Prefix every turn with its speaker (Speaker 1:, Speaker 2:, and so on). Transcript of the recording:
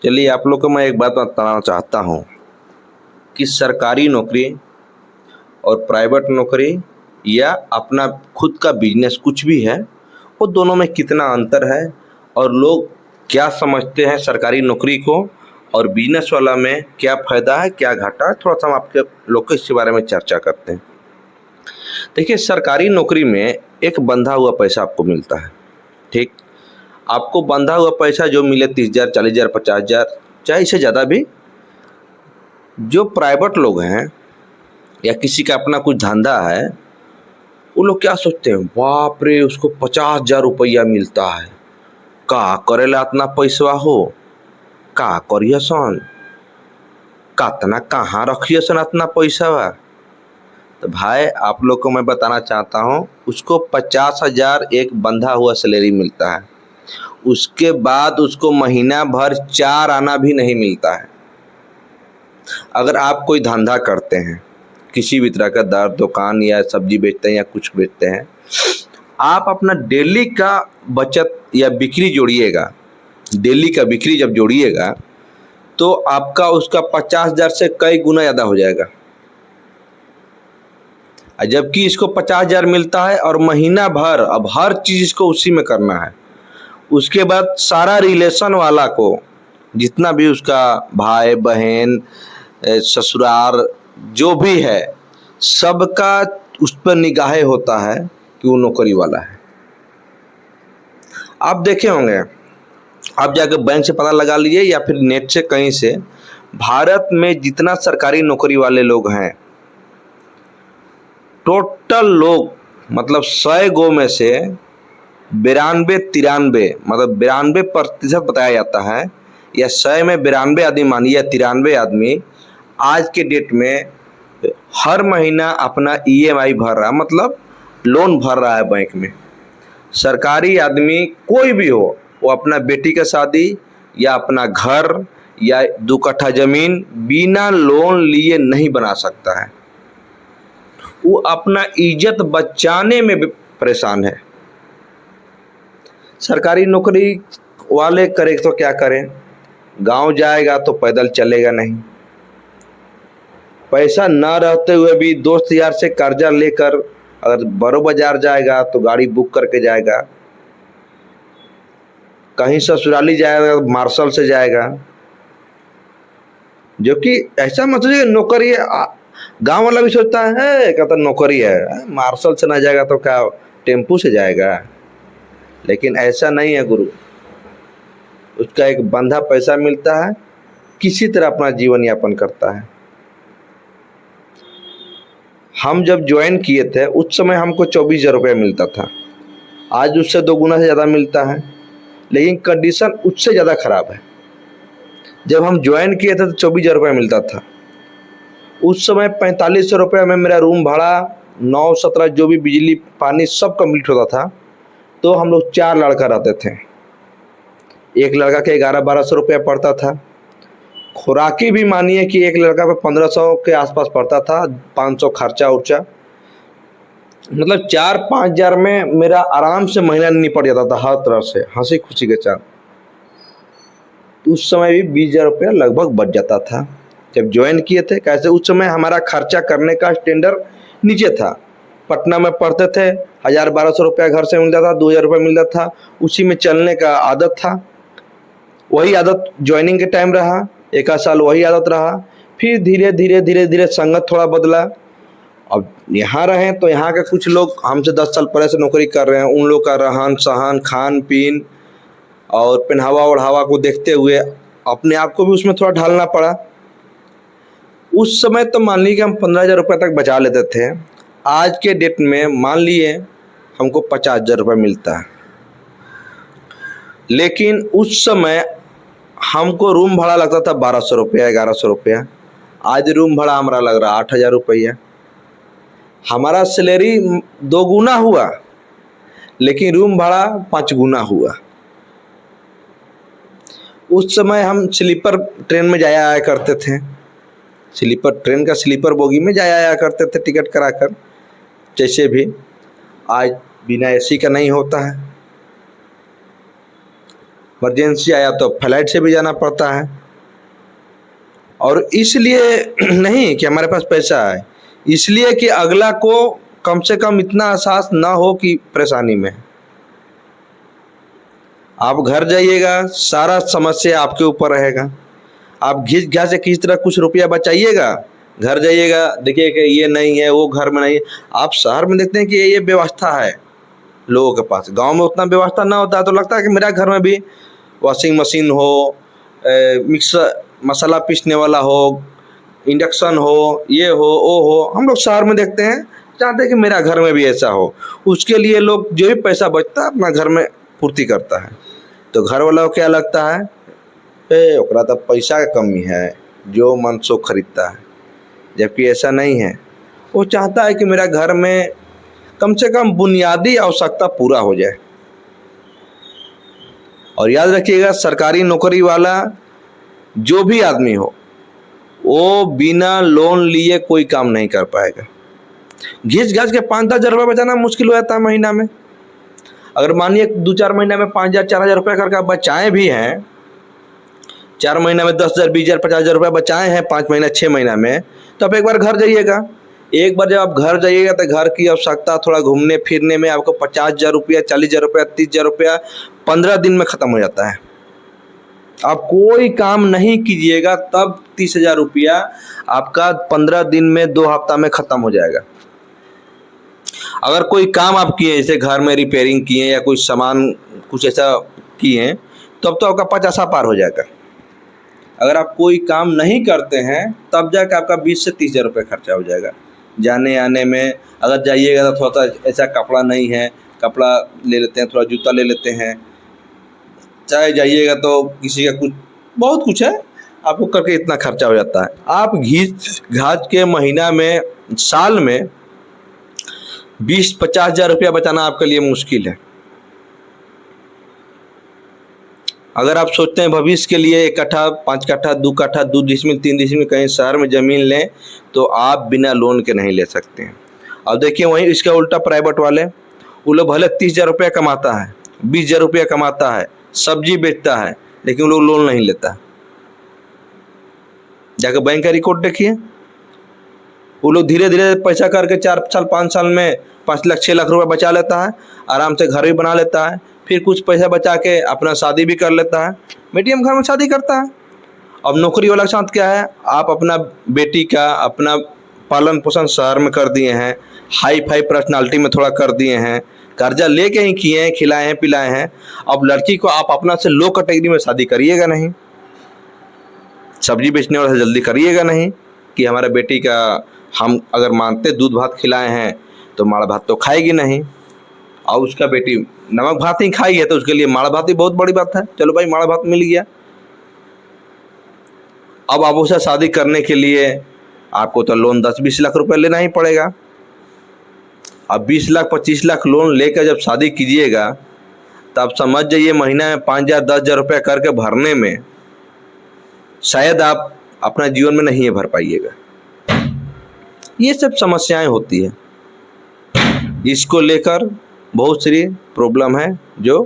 Speaker 1: चलिए आप लोग को मैं एक बात बताना चाहता हूँ कि सरकारी नौकरी और प्राइवेट नौकरी या अपना खुद का बिजनेस कुछ भी है, वो दोनों में कितना अंतर है और लोग क्या समझते हैं सरकारी नौकरी को और बिजनेस वाला में क्या फ़ायदा है क्या घाटा है, थोड़ा सा हम आपके लोग को इसके बारे में चर्चा करते हैं। देखिए, सरकारी नौकरी में एक बंधा हुआ पैसा आपको मिलता है। ठीक, आपको बंधा हुआ पैसा जो मिले 30,000, 40,000, 50,000, चाहे इससे ज़्यादा भी। जो प्राइवेट लोग हैं या किसी का अपना कुछ धंधा है, वो लोग क्या सोचते हैं, बाप रे उसको 50,000 रुपया मिलता है, का करेला इतना पैसा हो, का करिए सन, कतना कहाँ रखिए सन इतना पैसा बा। तो भाई आप लोग को मैं बताना चाहता हूँ, उसको 50,000 एक बंधा हुआ सैलरी मिलता है। उसके बाद उसको महीना भर 4 आना भी नहीं मिलता है। अगर आप कोई धंधा करते हैं, किसी भी तरह का दर दुकान या सब्जी बेचते हैं या कुछ बेचते हैं, आप अपना डेली का बचत या बिक्री जोड़िएगा, डेली का बिक्री जब जोड़िएगा तो आपका उसका 50,000 से कई गुना ज़्यादा हो जाएगा। जबकि इसको 50,000 मिलता है और महीना भर अब हर चीज़ इसको उसी में करना है। उसके बाद सारा रिलेशन वाला को, जितना भी उसका भाई बहन ससुराल जो भी है, सबका उस पर निगाहें होता है कि वो नौकरी वाला है। आप देखे होंगे, आप जाकर बैंक से पता लगा लीजिए या फिर नेट से कहीं से, भारत में जितना सरकारी नौकरी वाले लोग हैं, टोटल लोग मतलब 100 गो में से 92-93 मतलब 92% बताया जाता है, या 100 में 92 आदमी मानिए या 93 आदमी आज के डेट में हर महीना अपना EMI भर रहा, मतलब लोन भर रहा है बैंक में। सरकारी आदमी कोई भी हो, वो अपना बेटी का शादी या अपना घर या 2 कट्ठा ज़मीन बिना लोन लिए नहीं बना सकता है। वो अपना इज्जत बचाने में भी परेशान है। सरकारी नौकरी वाले करे तो क्या करें, गांव जाएगा तो पैदल चलेगा नहीं, पैसा ना रहते हुए भी दोस्त यार से कर्जा लेकर अगर बड़ो बाजार जाएगा तो गाड़ी बुक करके जाएगा, कहीं ससुराली जाएगा तो मार्शल से जाएगा। जो कि ऐसा मतलब नौकरी है, गांव वाला भी सोचता है कहता नौकरी है, मार्शल से ना जाएगा तो क्या टेम्पू से जाएगा। लेकिन ऐसा नहीं है गुरु, उसका एक बंधा पैसा मिलता है, किसी तरह अपना जीवन यापन करता है। हम जब ज्वाइन किए थे उस समय हमको 24,000 रुपया मिलता था, आज उससे 2 गुना से ज़्यादा मिलता है, लेकिन कंडीशन उससे ज़्यादा ख़राब है। जब हम ज्वाइन किए थे तो 24,000 रुपया मिलता था, उस समय 4500 रुपये में मेरा रूम भाड़ा 9-17 जो भी बिजली पानी सब कंप्लीट होता था। तो हम लोग 4 लड़का रहते थे, एक लड़का के 1100-1200 रुपया पड़ता था। खुराकी भी मानिए कि एक लड़का पे 1500 के आसपास पड़ता था, 500 खर्चा उर्चा, मतलब 4-5 हज़ार में मेरा आराम से महीना निपट जाता था हर तरह से, हंसी खुशी के साथ। उस समय भी 20,000 रुपया लगभग बच जाता था जब ज्वाइन किए थे। कैसे, उस समय हमारा खर्चा करने का स्टैंडर्ड नीचे था। पटना में पढ़ते थे, 1,000-1,200 रुपया घर से मिलता था, 2,000 रुपया मिलता था, उसी में चलने का आदत था। वही आदत ज्वाइनिंग के टाइम रहा, 1 आध साल वही आदत रहा। फिर धीरे धीरे संगत थोड़ा बदला। अब यहाँ रहें तो यहाँ के कुछ लोग हमसे 10 साल पहले से नौकरी कर रहे हैं, उन लोग का रहन सहन, खान पीन और पहनावा ओढ़ावा को देखते हुए अपने आप को भी उसमें थोड़ा ढालना पड़ा। उस समय तो मान लीजिए हम 15,000 रुपये तक बचा लेते थे। आज के डेट में मान लिए हमको 50,000 रुपये मिलता है, लेकिन उस समय हमको रूम भाड़ा लगता था 1,200 रुपया, 1,100 रुपया। आज रूम भाड़ा हमारा लग रहा 8,000 रुपया। हमारा सैलरी 2 गुना हुआ, लेकिन रूम भाड़ा 5 गुना हुआ। उस समय हम स्लीपर ट्रेन में जाया आया करते थे, स्लीपर ट्रेन का स्लीपर बोगी में जाया आया करते थे टिकट कराकर, जैसे भी। आज बिना AC का नहीं होता है। इमरजेंसी आया तो फ्लाइट से भी जाना पड़ता है। और इसलिए नहीं कि हमारे पास पैसा है, इसलिए कि अगला को कम से कम इतना एहसास ना हो कि परेशानी में है। आप घर जाइएगा, सारा समस्या आपके ऊपर रहेगा। आप घिस घास से किसी तरह कुछ रुपया बचाइएगा, घर जाइएगा देखिए कि ये नहीं है, वो घर में नहीं है। आप शहर में देखते हैं कि ये व्यवस्था है लोगों के पास, गांव में उतना व्यवस्था ना होता है, तो लगता है कि मेरा घर में भी वॉशिंग मशीन हो, मिक्सर मसाला पीसने वाला हो, इंडक्शन हो, ये हो वो हो। हम लोग शहर में देखते हैं, चाहते हैं कि मेरा घर में भी ऐसा हो। उसके लिए लोग जो भी पैसा बचता है अपना घर में पूर्ति करता है। तो घर वालों को क्या लगता है, ओकरा तो पैसा का कमी है, जो मन सो खरीदता है। जबकि ऐसा नहीं है, वो चाहता है कि मेरा घर में कम से कम बुनियादी आवश्यकता पूरा हो जाए। और याद रखिएगा, सरकारी नौकरी वाला जो भी आदमी हो, वो बिना लोन लिए कोई काम नहीं कर पाएगा। घिस घास के 5-10 हज़ार रुपये बचाना मुश्किल हो जाता है महीना में। अगर मानिए 2-4 महीना में 5,000 4,000 रुपये करके आप बचाए भी हैं, 4 महीना में 10,000 20,000 50,000 रुपये बचाए हैं 5 महीना 6 महीना में, तो आप एक बार घर जाइएगा। एक बार जब आप घर जाइएगा तो घर की आवश्यकता थोड़ा घूमने फिरने में आपको 50,000 रुपया 40,000 रुपया 30,000 रुपया 15 दिन में ख़त्म हो जाता है। आप कोई काम नहीं कीजिएगा तब 30,000 रुपया आपका 15 दिन में 2 हफ्ता में ख़त्म हो जाएगा। अगर कोई काम आप किए, जैसे घर में रिपेयरिंग किए या कोई सामान कुछ ऐसा किए, तब तो आपका 50 पार हो जाएगा। अगर आप कोई काम नहीं करते हैं तब जाकर आपका 20 से 30,000 रुपये खर्चा हो जाएगा जाने आने में। अगर जाइएगा तो थोड़ा सा ऐसा कपड़ा नहीं है, कपड़ा ले लेते हैं, थोड़ा जूता ले लेते हैं। चाहे जाइएगा तो किसी का कुछ बहुत कुछ है, आपको करके इतना खर्चा हो जाता है। आप घिस घास के महीना में साल में 20-50 हज़ार रुपया बचाना आपके लिए मुश्किल है। अगर आप सोचते हैं भविष्य के लिए 1 कट्ठा 5 कट्ठा 2 कट्ठा 2 डिसमिल 3 डिसमिल कहीं शहर में ज़मीन लें, तो आप बिना लोन के नहीं ले सकते हैं। अब देखिए वहीं इसका उल्टा प्राइवेट वाले, वो लोग भले 30,000 रुपया कमाता है, 20,000 रुपया कमाता है, सब्जी बेचता है, लेकिन वो लोग लोन नहीं लेता। जाकर बैंक का रिकॉर्ड देखिए, वो लोग धीरे धीरे पैसा करके 4 साल 5 साल में 5 लाख 6 लाख रुपये बचा लेता है, आराम से घर भी बना लेता है, फिर कुछ पैसा बचा के अपना शादी भी कर लेता है, मीडियम घर में शादी करता है। अब नौकरी वाला के साथ क्या है, आप अपना बेटी का अपना पालन पोषण शहर में कर दिए हैं, हाई फाई पर्सनालिटी में थोड़ा कर दिए हैं, कर्जा लेके ही किए हैं, खिलाए हैं पिलाए हैं। अब लड़की को आप अपना से लो कैटेगरी में शादी करिएगा नहीं, सब्जी बेचने वाले से जल्दी करिएगा नहीं कि हमारे बेटी का हम अगर मानते दूध भात खिलाए हैं तो माड़ भात तो खाएगी नहीं, और उसका बेटी नमक भात ही खाई है तो उसके लिए माड़ भात ही बहुत बड़ी बात है। चलो भाई माड़ भात मिल गया। अब आप उसे शादी करने के लिए आपको तो लोन 10-20 लाख रुपए लेना ही पड़ेगा। अब 20 लाख 25 लाख लोन लेकर जब शादी कीजिएगा तब समझ जाइए महीना में 5,000 10,000 रुपया करके भरने में शायद आप अपना जीवन में नहीं भर पाइएगा। ये सब समस्याएं होती है, इसको लेकर बहुत सारी प्रॉब्लम है जो